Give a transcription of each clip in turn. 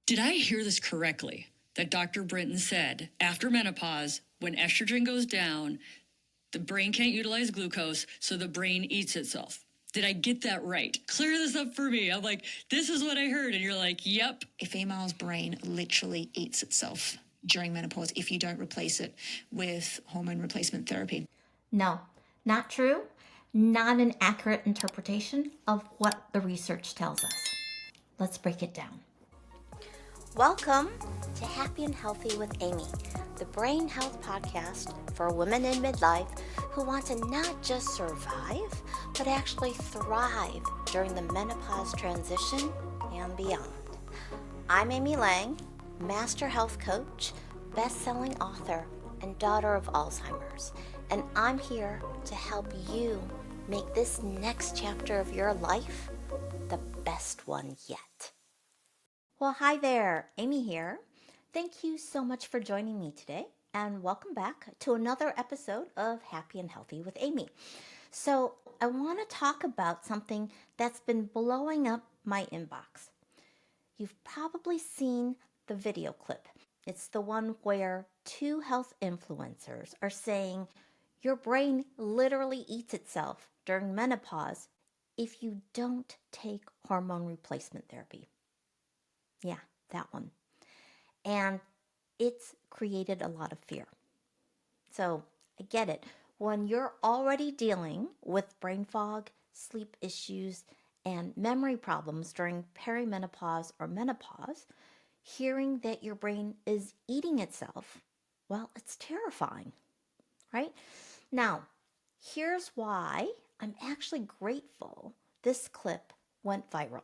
Did I hear this correctly? That Dr. Brinton said, after menopause, when estrogen goes down, the brain can't utilize glucose, so the brain eats itself. Did I get that right? Clear this up for me. I'm like, this is what I heard. And you're like, yep. A female's brain literally eats itself during menopause if you don't replace it with hormone replacement therapy. No, not true. Not an accurate interpretation of what the research tells us. Let's break it down. Welcome to Happy and Healthy with Amy, the brain health podcast for women in midlife who want to not just survive, but actually thrive during the menopause transition and beyond. I'm Amy Lang, master health coach, best-selling author, and daughter of Alzheimer's, and I'm here to help you make this next chapter of your life the best one yet. Well, hi there, Amy here. Thank you so much for joining me today, and welcome back to another episode of Happy and Healthy with Amy. So I want to talk about something that's been blowing up my inbox. You've probably seen the video clip. It's the one where two health influencers are saying your brain literally eats itself during menopause if you don't take hormone replacement therapy. Yeah, that one. And it's created a lot of fear. So I get it. When you're already dealing with brain fog, sleep issues, and memory problems during perimenopause or menopause, hearing that your brain is eating itself, well, it's terrifying, right? Now, here's why I'm actually grateful this clip went viral.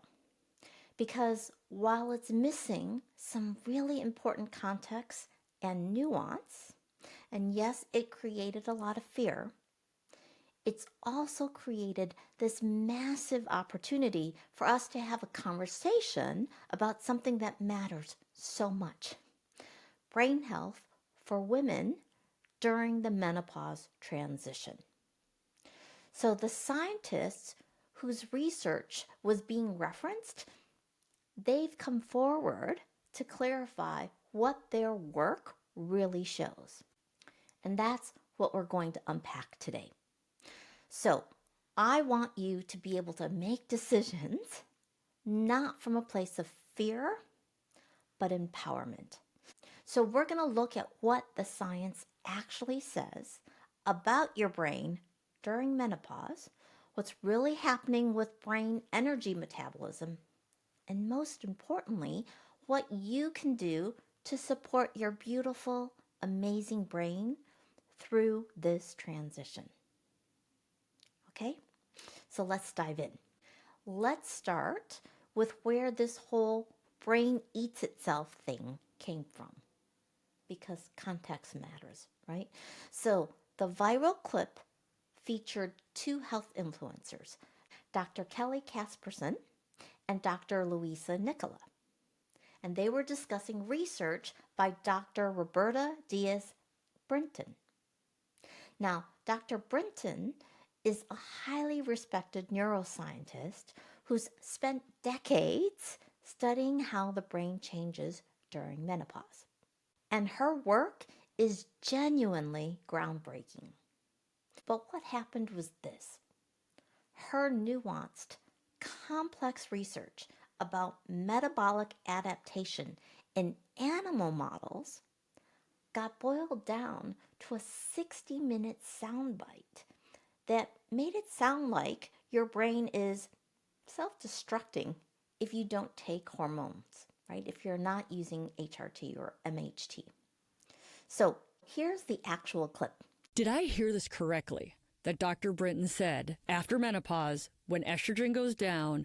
Because while it's missing some really important context and nuance, and yes, it created a lot of fear, it's also created this massive opportunity for us to have a conversation about something that matters so much. Brain health for women during the menopause transition. So the scientists whose research was being referenced, they've come forward to clarify what their work really shows. And that's what we're going to unpack today. So I want you to be able to make decisions not from a place of fear, but empowerment. So we're going to look at what the science actually says about your brain during menopause, what's really happening with brain energy metabolism, and most importantly, what you can do to support your beautiful, amazing brain through this transition. Okay, so let's dive in. Let's start with where this whole brain eats itself thing came from, because context matters, right? So the viral clip featured two health influencers, Dr. Kelly Casperson and Dr. Louisa Nicola. And they were discussing research by Dr. Roberta Diaz Brinton. Now, Dr. Brinton is a highly respected neuroscientist who's spent decades studying how the brain changes during menopause. And her work is genuinely groundbreaking. But what happened was this. Her nuanced, complex research about metabolic adaptation in animal models got boiled down to a 60-minute soundbite that made it sound like your brain is self-destructing if you don't take hormones, right? If you're not using HRT or MHT. So here's the actual clip. Did I hear this correctly? That Dr. Brinton said, after menopause, when estrogen goes down,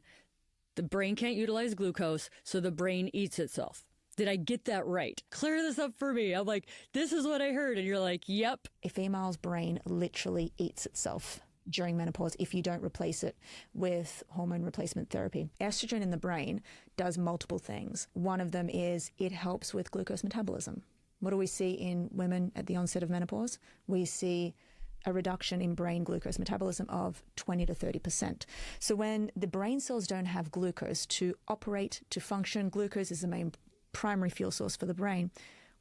the brain can't utilize glucose, so the brain eats itself. Did I get that right? Clear this up for me. I'm like, this is what I heard. And you're like, yep. A female's brain literally eats itself during menopause if you don't replace it with hormone replacement therapy. Estrogen in the brain does multiple things. One of them is it helps with glucose metabolism. What do we see in women at the onset of menopause? We see a reduction in brain glucose metabolism of 20 to 30%. So when the brain cells don't have glucose to operate, to function, glucose is the main primary fuel source for the brain.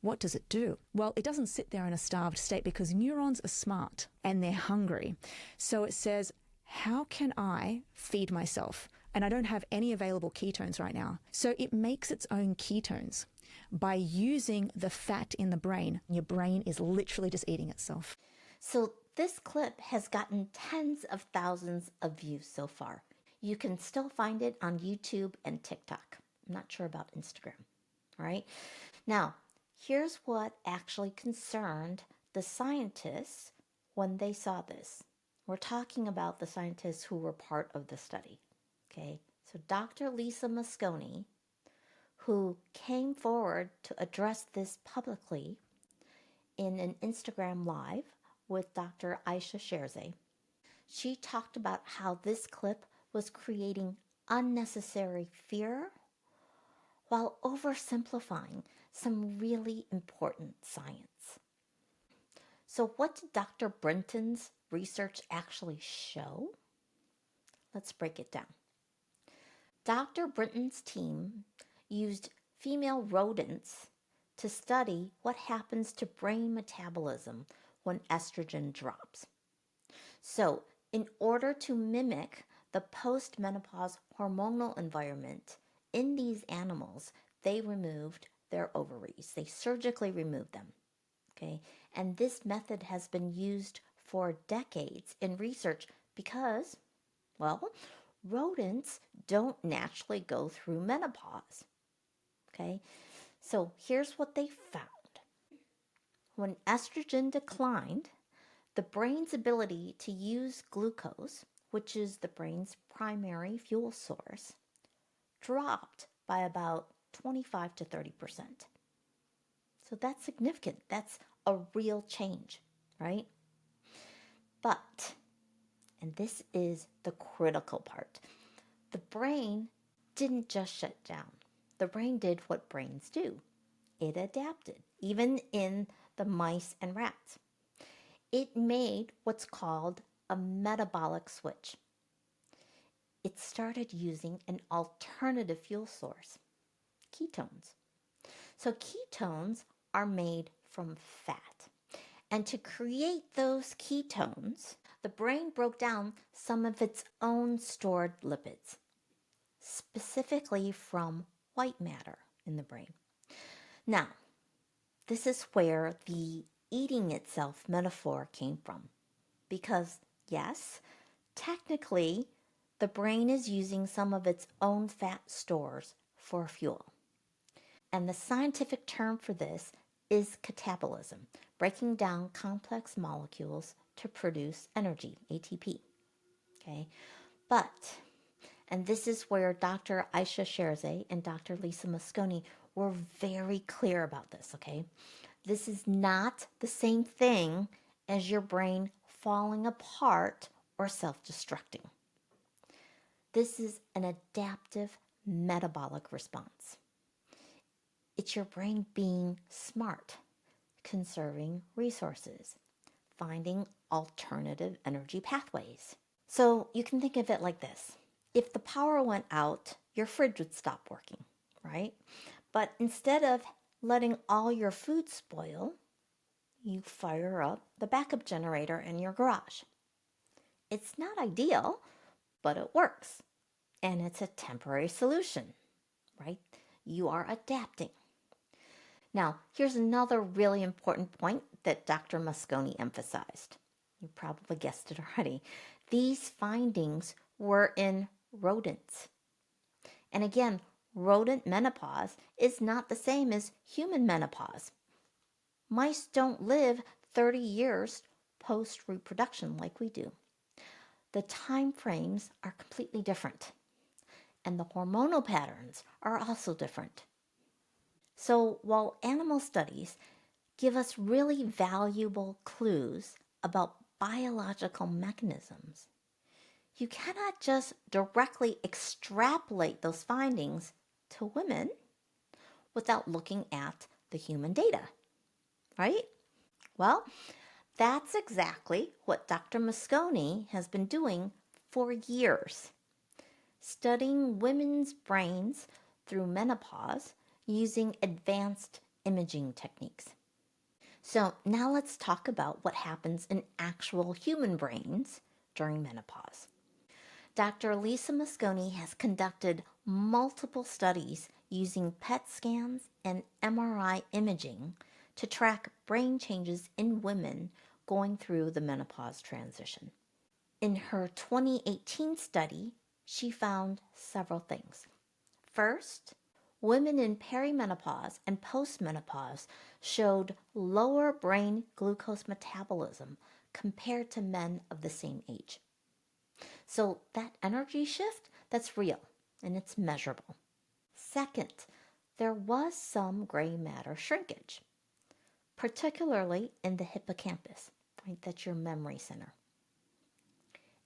What does it do? Well, it doesn't sit there in a starved state because neurons are smart and they're hungry. So it says, how can I feed myself? And I don't have any available ketones right now. So it makes its own ketones by using the fat in the brain. Your brain is literally just eating itself. So this clip has gotten tens of thousands of views so far. You can still find it on YouTube and TikTok. I'm not sure about Instagram. All right. Now, here's what actually concerned the scientists when they saw this. We're talking about the scientists who were part of the study. Okay. So Dr. Lisa Mosconi, who came forward to address this publicly in an Instagram Live with Dr. Aisha Sherzai, she talked about how this clip was creating unnecessary fear while oversimplifying some really important science. So what did Dr. Brinton's research actually show? Let's break it down. Dr. Brinton's team used female rodents to study what happens to brain metabolism when estrogen drops. So, in order to mimic the post-menopause hormonal environment in these animals, they removed their ovaries. They surgically removed them. Okay? And this method has been used for decades in research because, well, rodents don't naturally go through menopause. Okay? So here's what they found. When estrogen declined, the brain's ability to use glucose, which is the brain's primary fuel source, dropped by about 25 to 30%. So that's significant. That's a real change, right? But, and this is the critical part, the brain didn't just shut down. The brain did what brains do. It adapted, even in the mice and rats. It made what's called a metabolic switch. It started using an alternative fuel source, ketones. So ketones are made from fat. And to create those ketones, the brain broke down some of its own stored lipids, specifically from white matter in the brain. Now, this is where the eating itself metaphor came from. Because, yes, technically, the brain is using some of its own fat stores for fuel. And the scientific term for this is catabolism, breaking down complex molecules to produce energy, ATP. Okay? But, and this is where Dr. Aisha Sherzai and Dr. Lisa Mosconi were very clear about this, okay? This is not the same thing as your brain falling apart or self-destructing. This is an adaptive metabolic response. It's your brain being smart, conserving resources, finding alternative energy pathways. So you can think of it like this. If the power went out, your fridge would stop working, right? But instead of letting all your food spoil, you fire up the backup generator in your garage. It's not ideal, but it works. And it's a temporary solution, right? You are adapting. Now, here's another really important point that Dr. Mosconi emphasized. You probably guessed it already. These findings were in rodents. And again, rodent menopause is not the same as human menopause. Mice don't live 30 years post-reproduction like we do. The time frames are completely different. And the hormonal patterns are also different. So while animal studies give us really valuable clues about biological mechanisms, you cannot just directly extrapolate those findings to women without looking at the human data, right? Well, that's exactly what Dr. Mosconi has been doing for years, studying women's brains through menopause using advanced imaging techniques. So now let's talk about what happens in actual human brains during menopause. Dr. Lisa Mosconi has conducted multiple studies using PET scans and MRI imaging to track brain changes in women going through the menopause transition. In her 2018 study, she found several things. First, women in perimenopause and postmenopause showed lower brain glucose metabolism compared to men of the same age. So that energy shift, that's real and it's measurable. Second, there was some gray matter shrinkage, particularly in the hippocampus, right? That's your memory center.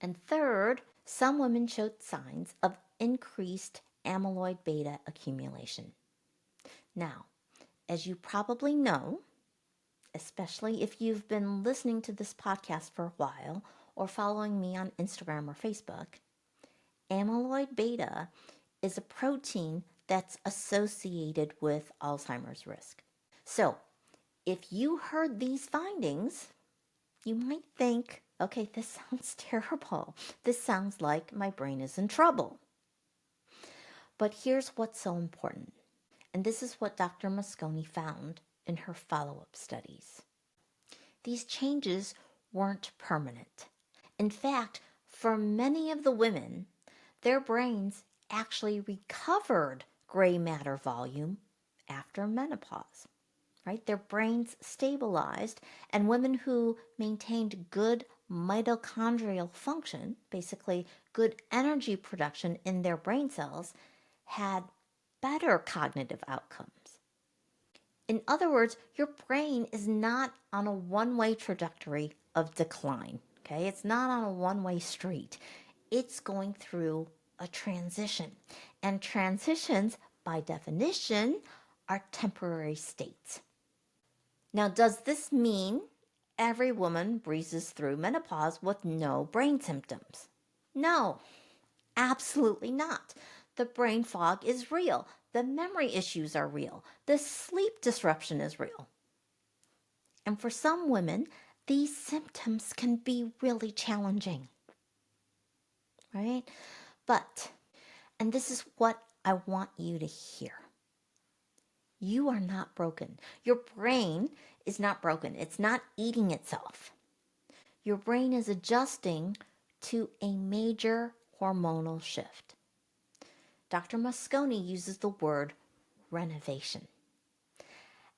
And third, some women showed signs of increased amyloid beta accumulation. Now, as you probably know, especially if you've been listening to this podcast for a while or following me on Instagram or Facebook, amyloid beta is a protein that's associated with Alzheimer's risk. So, if you heard these findings, you might think, okay, this sounds terrible. This sounds like my brain is in trouble. But here's what's so important, and this is what Dr. Mosconi found in her follow-up studies. These changes weren't permanent. In fact, for many of the women, their brains actually recovered gray matter volume after menopause, right? Their brains stabilized, and women who maintained good mitochondrial function, basically good energy production in their brain cells, had better cognitive outcomes. In other words, your brain is not on a one-way trajectory of decline, okay? It's not on a one-way street. It's going through a transition. And transitions, by definition, are temporary states. Now, does this mean every woman breezes through menopause with no brain symptoms? No, absolutely not. The brain fog is real. The memory issues are real. The sleep disruption is real. And for some women, these symptoms can be really challenging, right? But, and this is what I want you to hear, you are not broken. Your brain is not broken. It's not eating itself. Your brain is adjusting to a major hormonal shift. Dr. Mosconi uses the word renovation.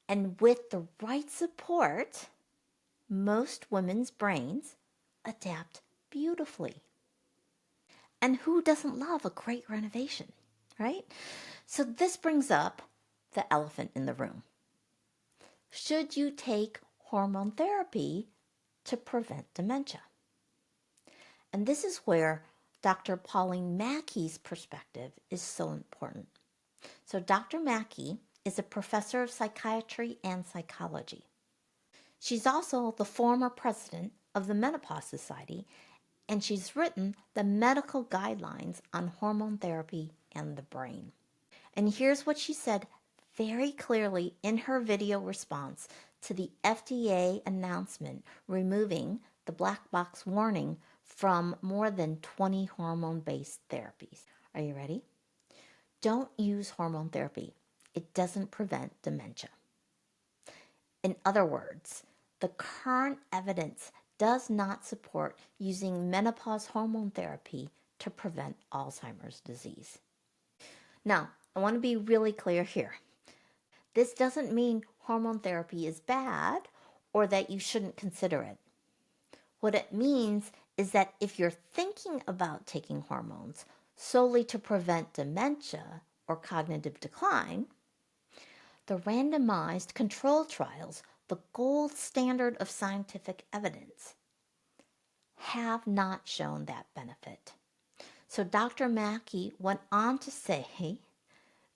And with the right support, most women's brains adapt beautifully. And who doesn't love a great renovation, right? So this brings up the elephant in the room. Should you take hormone therapy to prevent dementia? And this is where Dr. Pauline Mackey's perspective is so important. So Dr. Mackey is a professor of psychiatry and psychology. She's also the former president of the Menopause Society, and she's written the medical guidelines on hormone therapy and the brain. And here's what she said very clearly in her video response to the FDA announcement removing the black box warning from more than 20 hormone-based therapies. Are you ready? Don't use hormone therapy. It doesn't prevent dementia. In other words, the current evidence does not support using menopause hormone therapy to prevent Alzheimer's disease. Now, I want to be really clear here. This doesn't mean hormone therapy is bad or that you shouldn't consider it. What it means is that if you're thinking about taking hormones solely to prevent dementia or cognitive decline, the randomized controlled trials, the gold standard of scientific evidence, have not shown that benefit. So Dr. Mackey went on to say,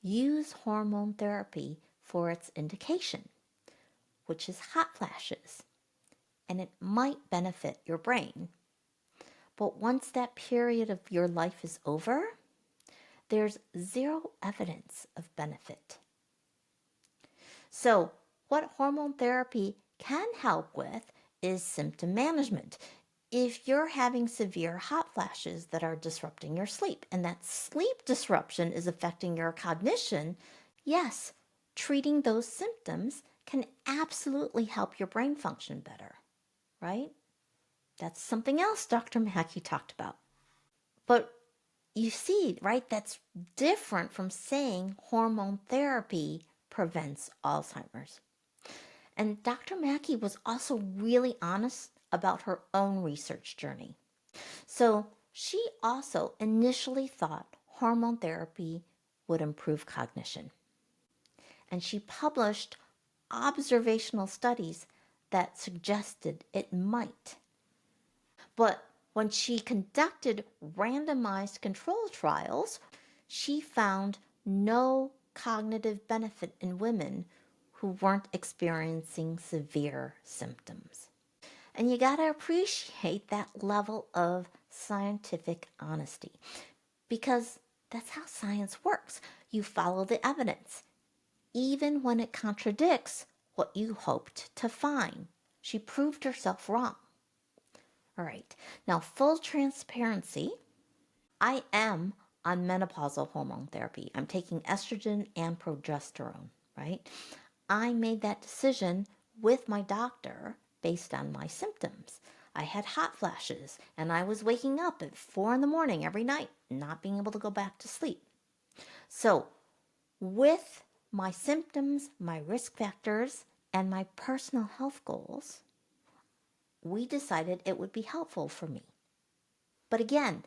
use hormone therapy for its indication, which is hot flashes, and it might benefit your brain. But once that period of your life is over, there's zero evidence of benefit. So what hormone therapy can help with is symptom management. If you're having severe hot flashes that are disrupting your sleep, and that sleep disruption is affecting your cognition, yes, treating those symptoms can absolutely help your brain function better, right? That's something else Dr. Mackey talked about. But you see, right, that's different from saying hormone therapy prevents Alzheimer's. And Dr. Mackey was also really honest about her own research journey. So she also initially thought hormone therapy would improve cognition. And she published observational studies that suggested it might. But when she conducted randomized control trials, she found no cognitive benefit in women who weren't experiencing severe symptoms. And you got to appreciate that level of scientific honesty, because that's how science works. You follow the evidence, even when it contradicts what you hoped to find. She proved herself wrong. All right, now full transparency, I am on menopausal hormone therapy. I'm taking estrogen and progesterone, right? I made that decision with my doctor based on my symptoms. I had hot flashes and I was waking up at 4 in the morning every night, not being able to go back to sleep. So with my symptoms, my risk factors, and my personal health goals, we decided it would be helpful for me. But again,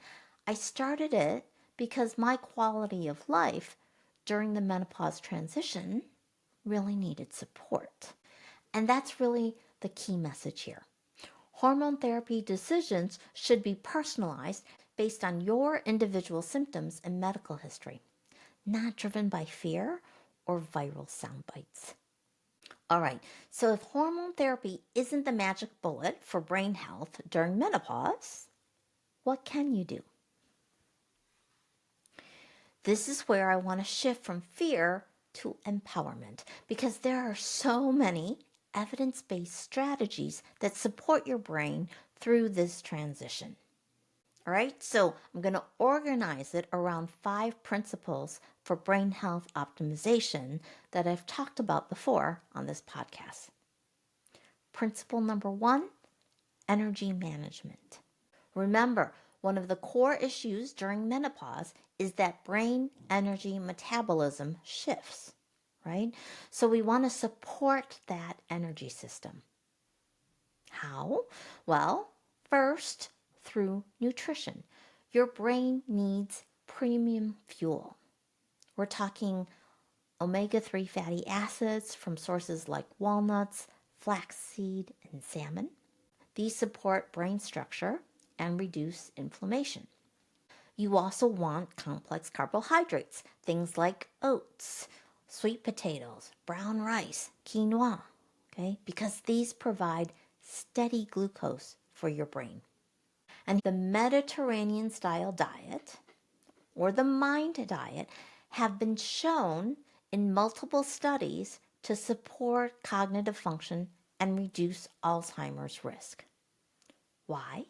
I started it because my quality of life during the menopause transition really needed support. And that's really the key message here. Hormone therapy decisions should be personalized based on your individual symptoms and medical history, not driven by fear or viral sound bites. All right, so if hormone therapy isn't the magic bullet for brain health during menopause, what can you do? This is where I want to shift from fear to empowerment, because there are so many evidence-based strategies that support your brain through this transition. All right, so I'm going to organize it around 5 principles for brain health optimization that I've talked about before on this podcast. Principle number 1, energy management. Remember, one of the core issues during menopause is that brain energy metabolism shifts, right? So we want to support that energy system. How? Well, first, through nutrition. Your brain needs premium fuel. We're talking omega-3 fatty acids from sources like walnuts, flaxseed, and salmon. These support brain structure and reduce inflammation. You also want complex carbohydrates, things like oats, sweet potatoes, brown rice, quinoa, okay? Because these provide steady glucose for your brain. And the Mediterranean style diet, or the MIND diet, have been shown in multiple studies to support cognitive function and reduce Alzheimer's risk. Why?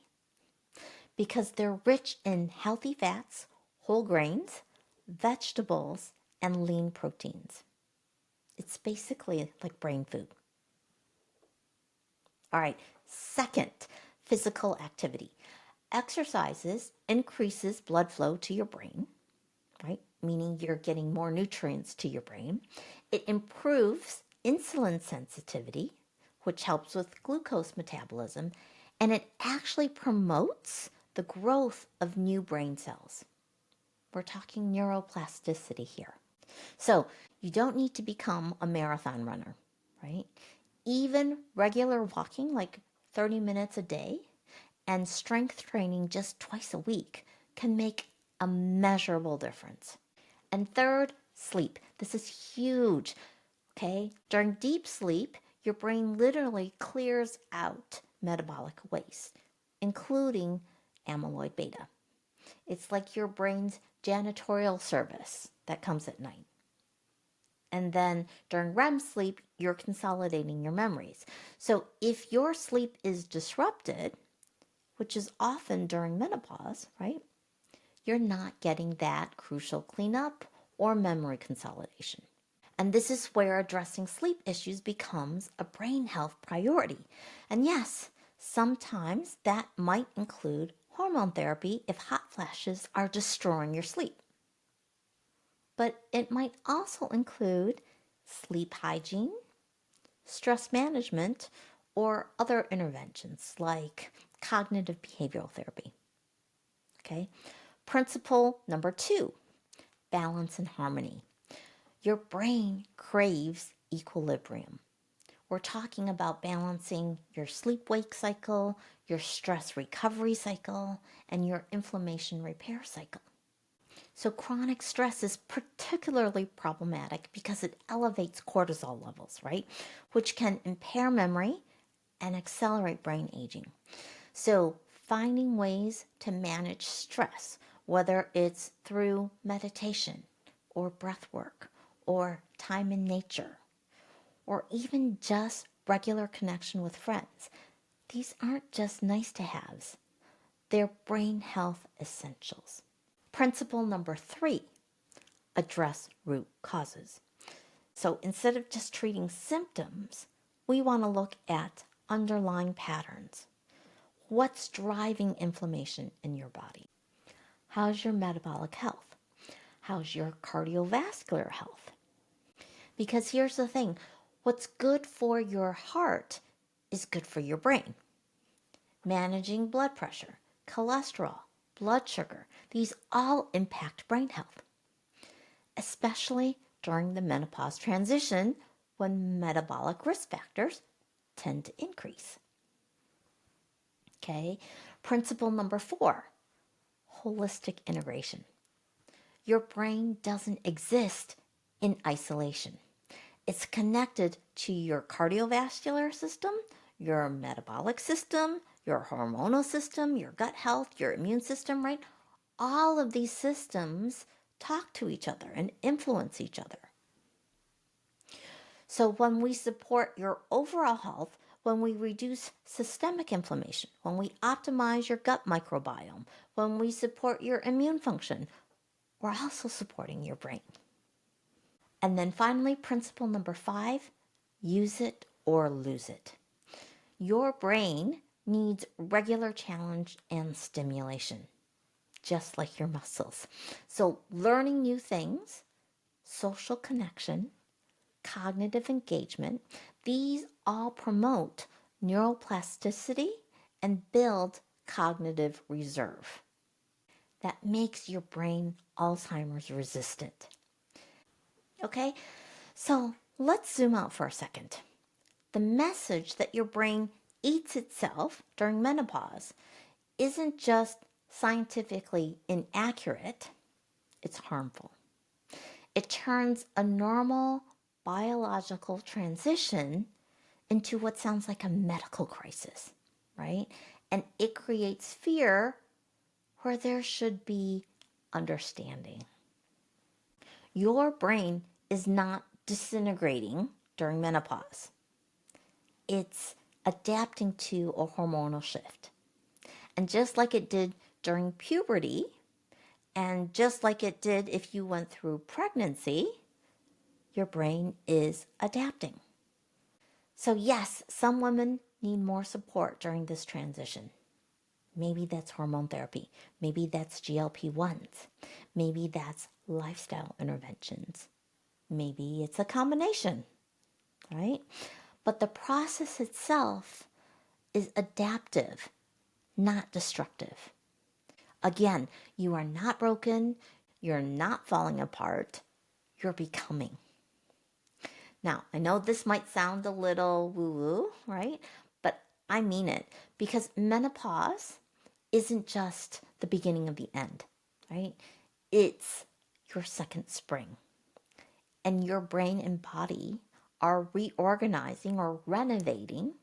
Because they're rich in healthy fats, whole grains, vegetables, and lean proteins. It's basically like brain food. All right, second, physical activity. Exercises increases blood flow to your brain, right? Meaning you're getting more nutrients to your brain. It improves insulin sensitivity, which helps with glucose metabolism, and it actually promotes the growth of new brain cells. We're talking neuroplasticity here. So you don't need to become a marathon runner, right? Even regular walking, like 30 minutes a day, and strength training just twice a week can make a measurable difference. And third, sleep. This is huge, okay? During deep sleep, your brain literally clears out metabolic waste, including amyloid beta. It's like your brain's janitorial service that comes at night. And then during REM sleep, you're consolidating your memories. So if your sleep is disrupted, which is often during menopause, right? You're not getting that crucial cleanup or memory consolidation. And this is where addressing sleep issues becomes a brain health priority. And yes, sometimes that might include hormone therapy if hot flashes are destroying your sleep. But it might also include sleep hygiene, stress management, or other interventions like cognitive behavioral therapy. Okay? Principle number 2, balance and harmony. Your brain craves equilibrium. We're talking about balancing your sleep-wake cycle, your stress recovery cycle, and your inflammation repair cycle. So chronic stress is particularly problematic because it elevates cortisol levels, right? Which can impair memory and accelerate brain aging. So finding ways to manage stress, whether it's through meditation or breath work or time in nature, or even just regular connection with friends. These aren't just nice to haves. They're brain health essentials. Principle number 3, address root causes. So instead of just treating symptoms, we want to look at underlying patterns. What's driving inflammation in your body? How's your metabolic health? How's your cardiovascular health? Because here's the thing, what's good for your heart is good for your brain. Managing blood pressure, cholesterol, blood sugar, these all impact brain health, especially during the menopause transition when metabolic risk factors tend to increase. Okay, principle number 4, holistic integration. Your brain doesn't exist in isolation. It's connected to your cardiovascular system, your metabolic system, your hormonal system, your gut health, your immune system, right? All of these systems talk to each other and influence each other. So when we support your overall health, when we reduce systemic inflammation, when we optimize your gut microbiome, when we support your immune function, we're also supporting your brain. And then finally, principle number 5, use it or lose it. Your brain needs regular challenge and stimulation, just like your muscles. So learning new things, social connection, cognitive engagement, these all promote neuroplasticity and build cognitive reserve. That makes your brain Alzheimer's resistant. Okay, so let's zoom out for a second. The message that your brain eats itself during menopause isn't just scientifically inaccurate, it's harmful. It turns a normal biological transition into what sounds like a medical crisis, right? And it creates fear where there should be understanding. Your brain is not disintegrating during menopause. It's adapting to a hormonal shift. And just like it did during puberty, and just like it did if you went through pregnancy, your brain is adapting. So yes, some women need more support during this transition. Maybe that's hormone therapy. Maybe that's GLP-1s. Maybe that's lifestyle interventions. Maybe it's a combination, right? But the process itself is adaptive, not destructive. Again, you are not broken. You're not falling apart. You're becoming. Now, I know this might sound a little woo-woo, right? But I mean it, because menopause isn't just the beginning of the end, right? It's your second spring. And your brain and body are reorganizing or renovating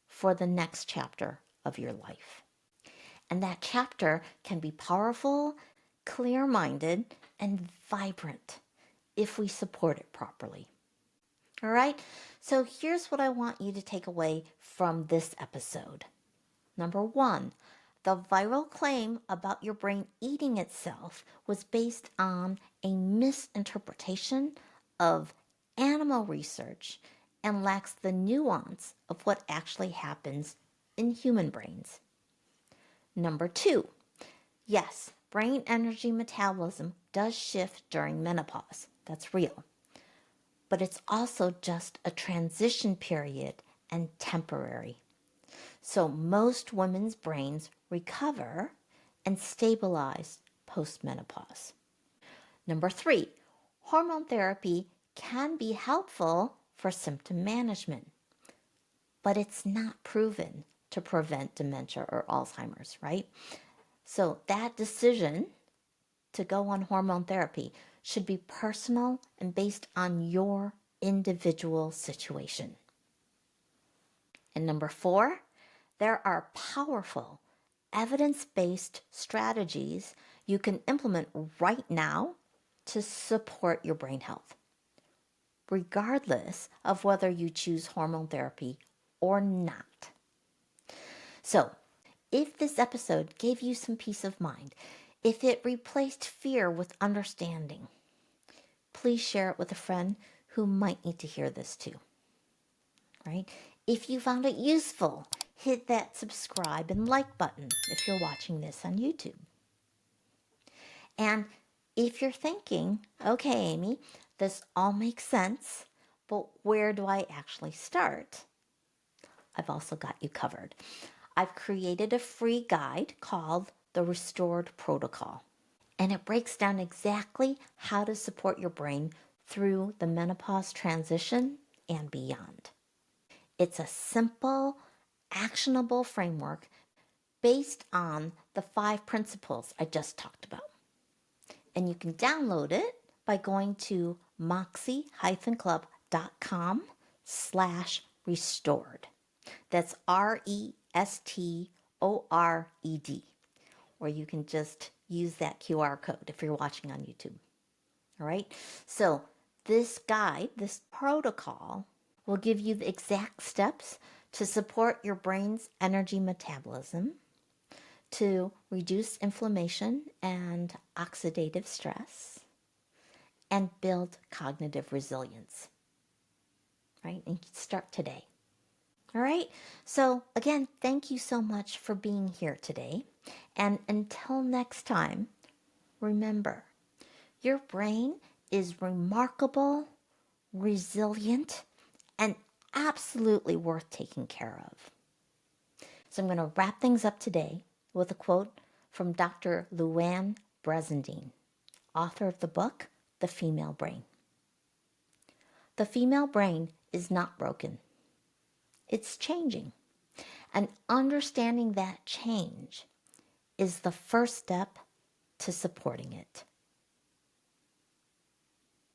for the next chapter of your life. And that chapter can be powerful, clear-minded, and vibrant. if we support it properly. All right, so here's what I want you to take away from this episode. Number one, the viral claim about your brain eating itself was based on a misinterpretation of animal research and lacks the nuance of what actually happens in human brains. Number two, yes, brain energy metabolism does shift during menopause. That's real. But it's also just a transition period and temporary. So most women's brains recover and stabilize post-menopause. Number three, hormone therapy can be helpful for symptom management, but it's not proven to prevent dementia or Alzheimer's, right? So that decision to go on hormone therapy should be personal and based on your individual situation. And number four, there are powerful evidence-based strategies you can implement right now to support your brain health, regardless of whether you choose hormone therapy or not. So, if this episode gave you some peace of mind, if it replaced fear with understanding, please share it with a friend who might need to hear this too, right? If you found it useful, hit that subscribe and like button if you're watching this on YouTube. And if you're thinking, okay, Amy, this all makes sense, but where do I actually start? I've also got you covered. I've created a free guide called the Restored Protocol, and it breaks down exactly how to support your brain through the menopause transition and beyond. It's a simple, actionable framework based on the 5 principles I just talked about. And you can download it by going to moxie-club.com/restored. That's RESTORED. Or you can just use that QR code if you're watching on YouTube. All right? So this guide, this protocol, will give you the exact steps to support your brain's energy metabolism, to reduce inflammation and oxidative stress, and build cognitive resilience. Right? And you can start today. All right? So again, thank you so much for being here today. And until next time, remember, your brain is remarkable, resilient, and absolutely worth taking care of. So I'm going to wrap things up today with a quote from Dr. Luann Brezendine, author of the book, The Female Brain. The female brain is not broken. It's changing. And understanding that change is the first step to supporting it.